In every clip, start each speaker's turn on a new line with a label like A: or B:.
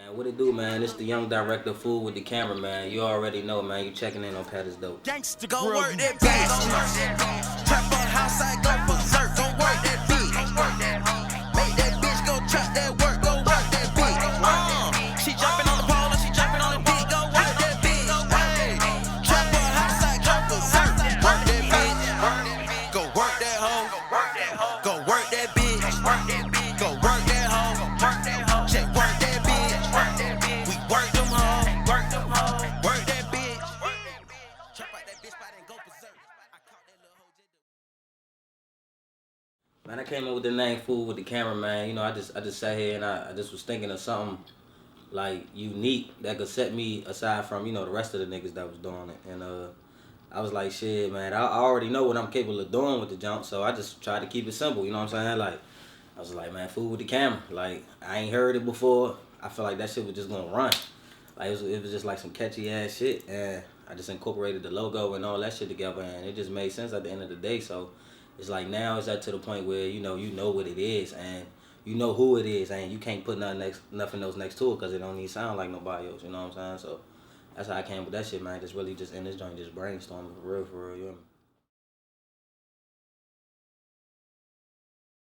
A: Man, what it do, man? It's the young director, Fool with the Camera, man. You already know, man. You checking in on PATisDOPE.
B: Gangsta go work that bitch. Trap on house, I go berserk. Go work that bitch. Make that bitch go trap that work. Go work that bitch. She jumping on the pole and she jumping on the dick. Go work that bitch. Hey, trap on house, I go berserk. Work that bitch. Go work that hoe. Go work that bitch. Go work that hoe. Check work that bitch. We work them hoes. Work that bitch. Trap out that bitch spot and go berserk. I caught that little hoe.
A: Man, I came up with the name Fool with the Camera, man. You know, I just sat here and I just was thinking of something like unique that could set me aside from, you know, the rest of the niggas that was doing it. And I was like, shit, man, I already know what I'm capable of doing with the jump, so I just tried to keep it simple, you know what I'm saying? Like, I was like, man, Fool with the Camera. Like, I ain't heard it before. I feel like that shit was just gonna run. Like, it was just like some catchy ass shit, and I just incorporated the logo and all that shit together, and it just made sense at the end of the day. So it's like now it's at to the point where you know what it is, and you know who it is, and you can't put nothing else next to it because it don't even sound like nobody else. You know what I'm saying? So that's how I came with that shit, man. Just really just in this joint, just brainstorming for real, you know what I mean?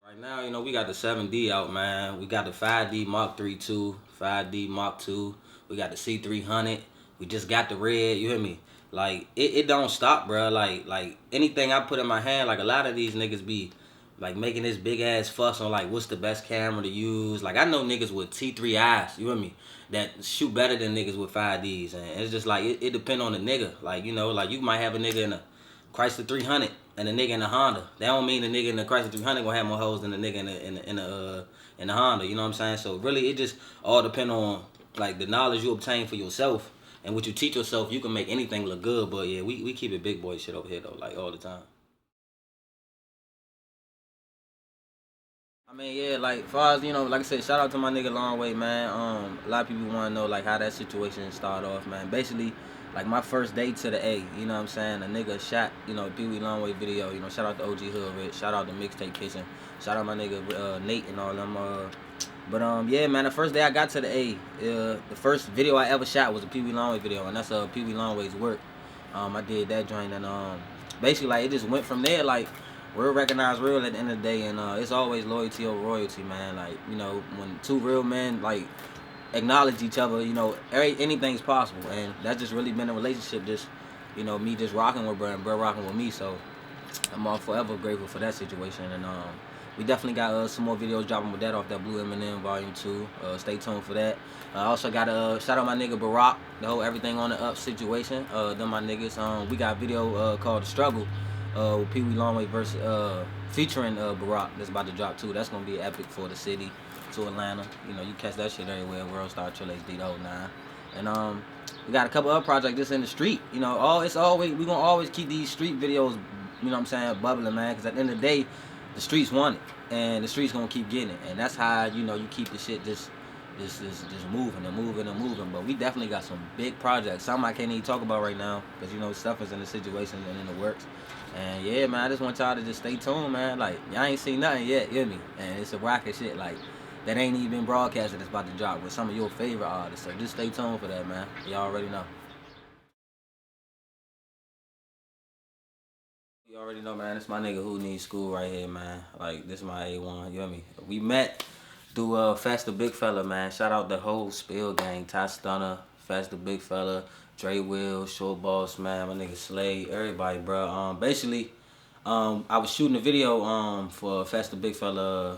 A: Right now, you know, we got the 7D out, man. We got the 5D Mark III II, 5D Mark II. We got the C300. We just got the red, you hear me? Like, it don't stop, bro. Like anything I put in my hand, like, a lot of these niggas be, like, making this big-ass fuss on, like, what's the best camera to use. Like, I know niggas with T3Is, you hear me, that shoot better than niggas with 5Ds. And it's just, like, it depend on the nigga. Like, you know, like, you might have a nigga in a Chrysler 300 and a nigga in a Honda. That don't mean the nigga in the Chrysler 300 gonna have more hoes than the nigga in the Honda. You know what I'm saying? So really, it just all depend on like the knowledge you obtain for yourself and what you teach yourself. You can make anything look good. But yeah, we keep it big boy shit over here though, like all the time. I mean, yeah, like, far as, you know, like I said, shout out to my nigga Long Way, man. A lot of people want to know, like, how that situation started off, man. Basically, like, my first day to the A, you know what I'm saying? A nigga shot, you know, Pee Wee Long Way video, you know, shout out to OG Hood Rich, shout out to Mixtape Kitchen, shout out my nigga Nate and all them, yeah, man, the first day I got to the A, the first video I ever shot was a Pee Wee Long Way video, and that's Pee Wee Long Way's work. I did that joint, and basically, like, it just went from there, like, real recognize real at the end of the day, and it's always loyalty over royalty, man. Like, you know, when two real men, like, acknowledge each other, you know, anything's possible, and that's just really been a relationship, just, you know, me just rocking with bro and bro rocking with me, so I'm all forever grateful for that situation, and we definitely got some more videos dropping with that off that Blue M&M Volume 2. Stay tuned for that. I also got shout out my nigga Barack, the whole Everything on the Up situation. Them my niggas. We got a video called The Struggle with Pee Wee Longway versus featuring Barack that's about to drop too. That's gonna be epic for the city to Atlanta. You know, you catch that shit everywhere. World Star Trill HD the whole nine. And we got a couple other projects just in the street. You know, we gonna always keep these street videos, you know what I'm saying, bubbling, man. Because at the end of the day, the streets want it, and the streets gonna keep getting it, and that's how, you know, you keep the shit just moving and moving and moving. But we definitely got some big projects. Some I can't even talk about right now because, you know, stuff is in the situation and in the works. And yeah, man, I just want y'all to just stay tuned, man. Like, y'all ain't seen nothing yet, you hear me? And it's a rocket shit like that ain't even been broadcasted. That's about to drop with some of your favorite artists. So just stay tuned for that, man. Y'all already know. You already know, man. It's my nigga Who Needs School right here, man. Like, this is my A1, you hear me? We met through Fast the Big Fella, man. Shout out the whole Spill gang. Ty Stunner, Fast the Big Fella, Dre Will, Short Boss, man. My nigga Slade, everybody, bro. Basically, I was shooting a video for Fast the Big Fella.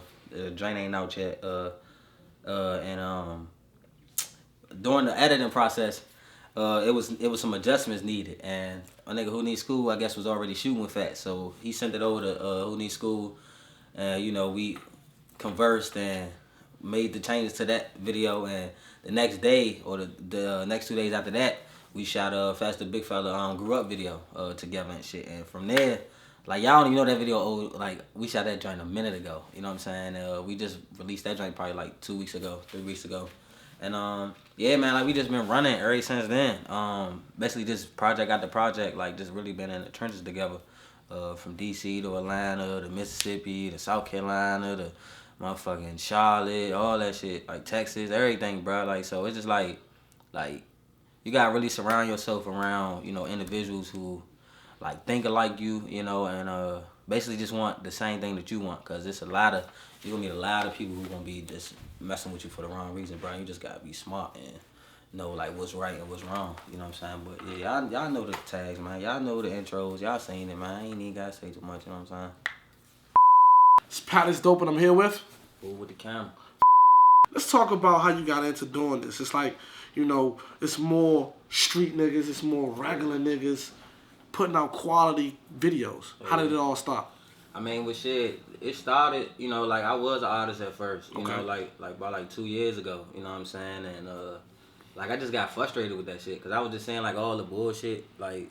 A: Drain ain't out yet. And during the editing process, it was some adjustments needed, and my nigga Who Needs School, I guess, was already shooting with Fat, so he sent it over to Who Needs School, and you know, we conversed and made the changes to that video, and the next day or the next 2 days after that, we shot Fast the Big Fella Grew Up video together and shit, and from there, like, y'all don't even know that video old. Like, we shot that joint a minute ago, you know what I'm saying? We just released that joint probably like 2 weeks ago, 3 weeks ago. And yeah, man, like, we just been running ever since then. Basically just project after project, like, just really been in the trenches together. From DC to Atlanta to Mississippi to South Carolina to motherfucking Charlotte, all that shit, like Texas, everything, bro. Like, so it's just like you gotta really surround yourself around, you know, individuals who like think alike you know, and basically just want the same thing that you want. Cause it's you gonna meet a lot of people who gonna be just messing with you for the wrong reason, bro. You just gotta be smart and know like what's right and what's wrong. You know what I'm saying? But yeah, y'all know the tags, man. Y'all know the intros. Y'all seen it, man. I ain't even gotta say too much. You know what I'm saying?
C: It's PATisDOPE, and I'm here with
A: Fool with the camera.
C: Let's talk about how you got into doing this. It's like, you know, it's more street niggas, it's more regular niggas putting out quality videos. How did it all start?
A: I mean, with shit, it started, you know, like I was an artist at first, you know, like about like 2 years ago, you know what I'm saying? And like I just got frustrated with that shit because I was just saying like all the bullshit, like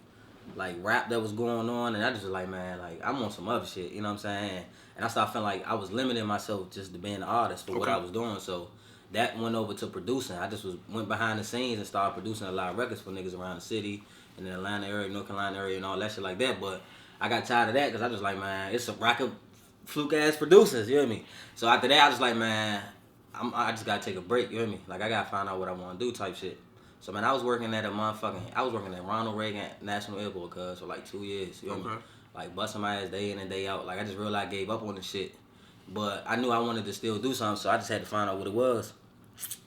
A: rap that was going on, and I just was like, man, like I'm on some other shit, you know what I'm saying? And I started feeling like I was limiting myself just to being an artist for what I was doing. So that went over to producing. I just went behind the scenes and started producing a lot of records for niggas around the city, in the Atlanta area, North Carolina area, and all that shit like that. But I got tired of that because I just like, man, it's a rack of fluke ass producers, you hear me? So after that, I was like, man, I just gotta take a break, you hear me? Like I gotta find out what I want to do, type shit. So man, I was working at Ronald Reagan National Airport, cuz, for like 2 years, you hear me? Like busting my ass day in and day out. Like I just realized I gave up on the shit, but I knew I wanted to still do something, so I just had to find out what it was.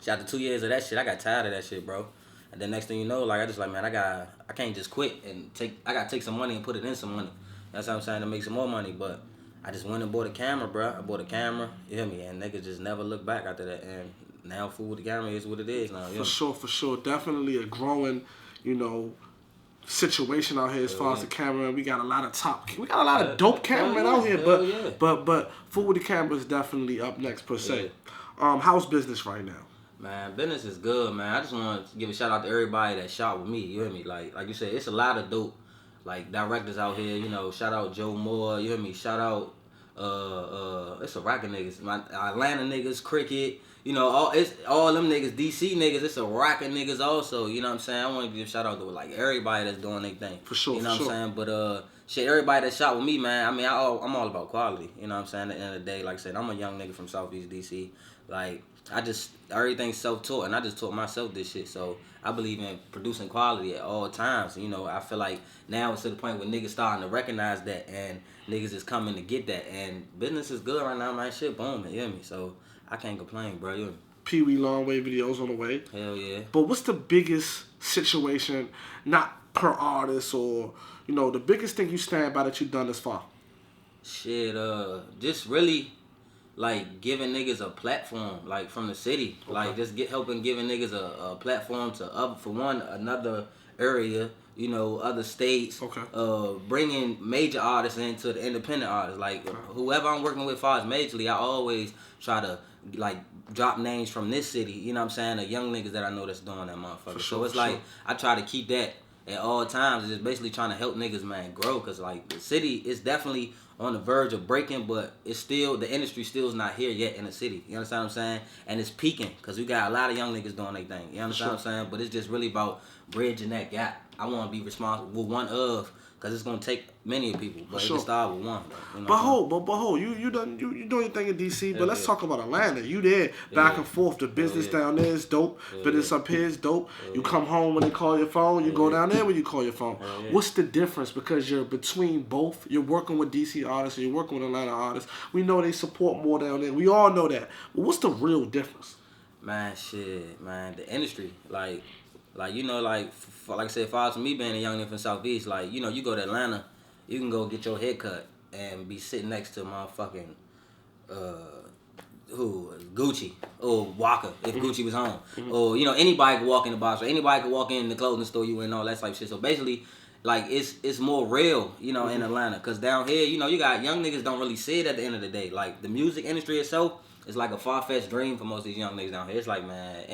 A: So after 2 years of that shit, I got tired of that shit, bro. And then next thing you know, like I just like, man, I can't just quit and I gotta take some money and put it in some money. That's what I'm saying, to make some more money. But I just went and bought a camera, bro. I bought a camera, you hear me? And niggas just never look back after that. And now Fool with the Camera is what it is now.
C: For sure. Definitely a growing, you know, situation out here as far as the camera. We got a lot of dope cameramen out here, but Fool with the Camera is definitely up next per se. How's business right now?
A: Man, business is good, man. I just want to give a shout out to everybody that shot with me. You hear me? Like you said, it's a lot of dope like directors out here. You know, shout out Joe Moore. You hear me? Shout out it's a rack of niggas. My Atlanta niggas, Cricket. You know, all them niggas, DC niggas. It's a rack of niggas also. You know what I'm saying? I want to give a shout out to like everybody that's doing their thing.
C: For sure.
A: You know what I'm saying? But shit, everybody that shot with me, man. I mean, I'm all about quality. You know what I'm saying? At the end of the day, like I said, I'm a young nigga from Southeast DC. Like everything's self-taught, and I just taught myself this shit. So I believe in producing quality at all times. You know, I feel like now it's to the point where niggas starting to recognize that, and niggas is coming to get that, and business is good right now, man. Shit booming, you hear me? So I can't complain, bro. You hear me?
C: Pee Wee long way videos on the way.
A: Hell yeah.
C: But what's the biggest situation, not per artist, or you know, the biggest thing you stand by that you've done this far?
A: Shit, just really like giving niggas a platform, like from the city, like just helping giving niggas a platform to for one another area, you know, other states, bringing major artists into the independent artists, like whoever I'm working with as far as majorly, I always try to like drop names from this city, you know what I'm saying, the young niggas that I know that's doing that motherfucker. So it's like I try to keep that at all times. It's just basically trying to help niggas, man, grow, cause like the city is definitely on the verge of breaking, but it's still, the industry still is not here yet in the city. You understand what I'm saying? And it's peaking, because we got a lot of young niggas doing their thing. You understand what I'm saying? But it's just really about bridging that gap. I want to be responsible with one of, because it's going to take many people, but it can start with one. You know
C: but hold, you doing your thing in DC, but let's talk about Atlanta. You there, back and forth. The business down there is dope. Business up here is dope. You come home when they call your phone. You go down there when you call your phone. What's the difference? Because you're between both. You're working with DC artists and you're working with Atlanta artists. We know they support more down there. We all know that. But what's the real difference?
A: Man, shit, man. The industry, like you know, like I said, as far as me being a young nigga from Southeast, like, you know, you go to Atlanta, you can go get your hair cut and be sitting next to motherfucking Gucci or Walker if Gucci was home, or you know, anybody could walk in the box, or anybody could walk in the clothing store you in, all that type of shit. So basically, like it's more real, you know, in Atlanta, cause down here, you know, you got young niggas don't really see it at the end of the day. Like the music industry itself is like a far-fetched dream for most of these young niggas down here. It's like, man,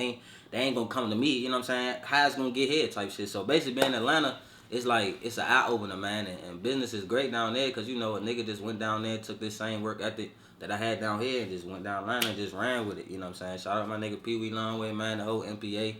A: they ain't gonna come to me, you know what I'm saying? How it's gonna get here type shit. So basically being in Atlanta, it's like, it's an eye-opener, man, and business is great down there, because, you know, a nigga just went down there, took this same work ethic that I had down here, and just went down Atlanta and just ran with it, you know what I'm saying? Shout out my nigga Pee Wee Longway, man, the whole MPA,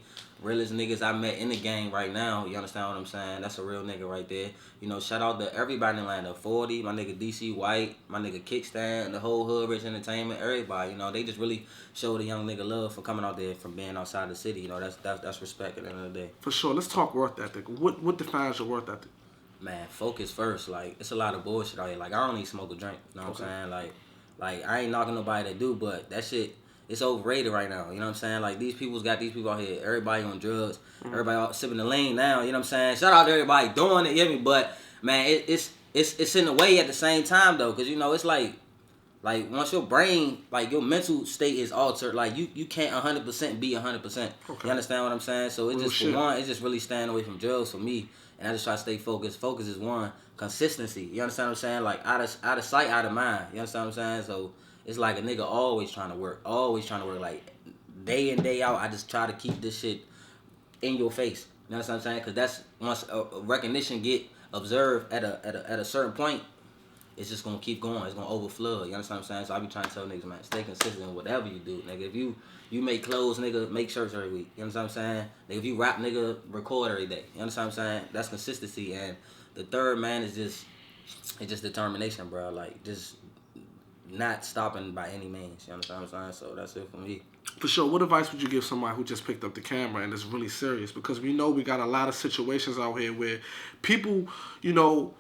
A: realest niggas I met in the game right now. You understand what I'm saying? That's a real nigga right there. You know, shout out to everybody in Atlanta. 40, my nigga DC White, my nigga Kickstand, the whole hood, Rich Entertainment, everybody. You know, they just really showed a young nigga love for coming out there from being outside the city. You know, that's respect at the end of the day.
C: For sure. Let's talk worth ethic. What defines your worth ethic?
A: Man, focus first. Like, it's a lot of bullshit out here. Like, I don't even smoke a drink. You know what I'm saying? Like I ain't knocking nobody that do, but that shit, it's overrated right now. You know what I'm saying? Like, these people out here. Everybody on drugs. Everybody out sipping the lean now. You know what I'm saying? Shout out to everybody doing it. You hear me? But man, it's in a way at the same time though, cause you know it's like once your brain, like your mental state is altered, like you can't 100% be 100%. You understand what I'm saying? So it's just for one, it's just really staying away from drugs for me, and I just try to stay focused. Focus is one. Consistency. You understand what I'm saying? Like out of sight, out of mind. You understand what I'm saying? So it's like a nigga always trying to work. Like day in, day out, I just try to keep this shit in your face. You know what I'm saying? Because that's once a recognition get observed at a certain point, it's just gonna keep going. It's gonna overflow. You understand what I'm saying? So I be trying to tell niggas, man, stay consistent in whatever you do, nigga. If you make clothes, nigga, make shirts every week. You understand what I'm saying? Nigga, if you rap, nigga, record every day. You understand what I'm saying? That's consistency. And the third, man, is just determination, bro. Like just not stopping by any means. You understand what I'm saying? So that's it for me.
C: For sure. What advice would you give somebody who just picked up the camera and is really serious? Because we know we got a lot of situations out here where people, you know,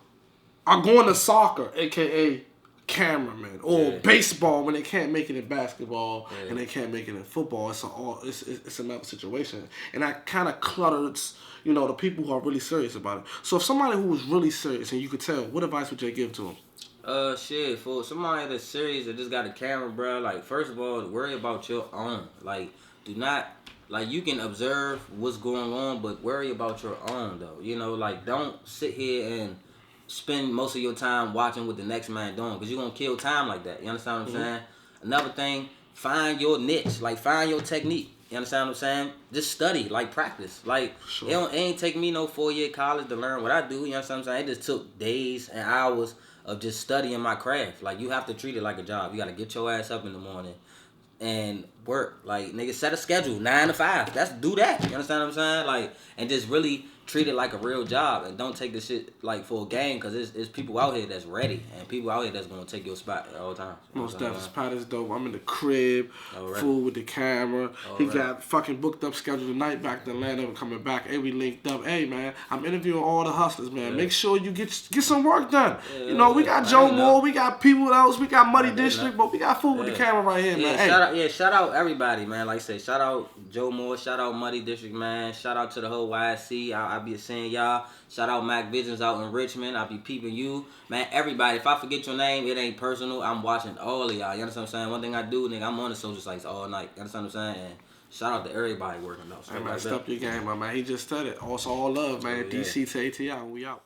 C: are going to soccer, a.k.a. cameraman, or baseball when they can't make it in basketball and they can't make it in football. It's another situation. And that kind of clutters, you know, the people who are really serious about it. So if somebody who was really serious and you could tell, what advice would you give to them?
A: Shit, for somebody that's serious that just got a camera, bro, like, first of all, worry about your own. Like, do not, like, you can observe what's going on, but worry about your own, though. You know, like, don't sit here and spend most of your time watching what the next man doing, because you're going to kill time like that. You understand what I'm saying? Another thing, find your niche. Like, find your technique. You understand what I'm saying? Just study, like, practice. Like, it ain't take me no 4-year college to learn what I do. You understand what I'm saying? It just took days and hours of just studying my craft. Like, you have to treat it like a job. You got to get your ass up in the morning and work. Like, nigga, set a schedule, 9 to 5. Do that. You understand what I'm saying? Like, and just really treat it like a real job, and don't take this shit like for a game, because it's people out here that's ready, and people out here that's gonna take your spot at all times.
C: Most definitely. PATisDOPE. I'm in the crib, Fool with the Camera. He got fucking booked up schedule tonight back to Atlanta. We're coming back. Hey, we linked up. Hey, man, I'm interviewing all the hustlers, man. Make sure you get some work done. You know, we got Joe Moore, we got people else, we got Muddy District, but we got Fool with the Camera right here, man.
A: Shout out everybody, man. Like I say, shout out Joe Moore, shout out Muddy District, man. Shout out to the whole YSC. I be seeing y'all. Shout out Mac Visions out in Richmond. I be peeping you, man. Everybody, if I forget your name, it ain't personal. I'm watching all of y'all. You understand what I'm saying? One thing I do, nigga, I'm on the social sites all night. You understand what I'm saying? And shout out to everybody working though.
C: Hey, man, step your game, man. He just said it. Also, all love, man. DC to ATI, we out.